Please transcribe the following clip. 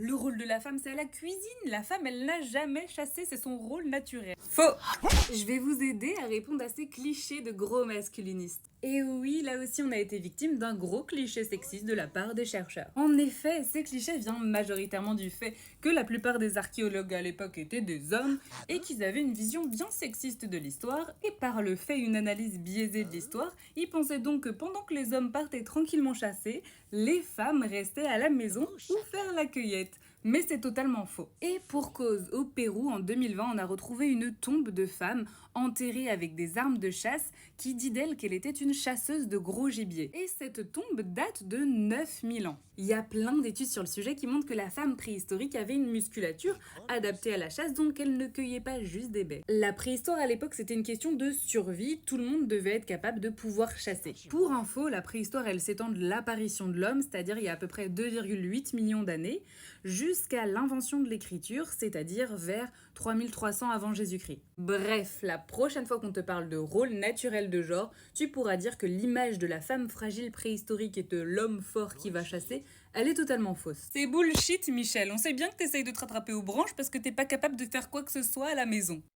Le rôle de la femme, c'est à la cuisine. La femme, elle n'a jamais chassé, c'est son rôle naturel. Faux. Je vais vous aider à répondre à ces clichés de gros masculinistes. Et oui, là aussi, on a été victime d'un gros cliché sexiste de la part des chercheurs. En effet, ces clichés viennent majoritairement du fait que la plupart des archéologues à l'époque étaient des hommes et qu'ils avaient une vision bien sexiste de l'histoire, et par le fait une analyse biaisée de l'histoire, ils pensaient donc que pendant que les hommes partaient tranquillement chasser, les femmes restaient à la maison ou faire la cueillette. Mais c'est totalement faux. Et pour cause, au Pérou, en 2020, on a retrouvé une tombe de femme enterrée avec des armes de chasse qui dit d'elle qu'elle était une chasseuse de gros gibier. Et cette tombe date de 9000 ans. Il y a plein d'études sur le sujet qui montrent que la femme préhistorique avait une musculature adaptée à la chasse, donc elle ne cueillait pas juste des baies. La préhistoire à l'époque, c'était une question de survie, tout le monde devait être capable de pouvoir chasser. Pour info, la préhistoire, elle s'étend de l'apparition de l'homme, c'est-à-dire il y a à peu près 2,8 millions d'années, jusqu'à l'invention de l'écriture, c'est-à-dire vers 3300 avant Jésus-Christ. Bref, la prochaine fois qu'on te parle de rôle naturel de genre, tu pourras dire que l'image de la femme fragile préhistorique et de l'homme fort qui va chasser, elle est totalement fausse. C'est bullshit, Michel. On sait bien que t'essayes de te rattraper aux branches parce que t'es pas capable de faire quoi que ce soit à la maison.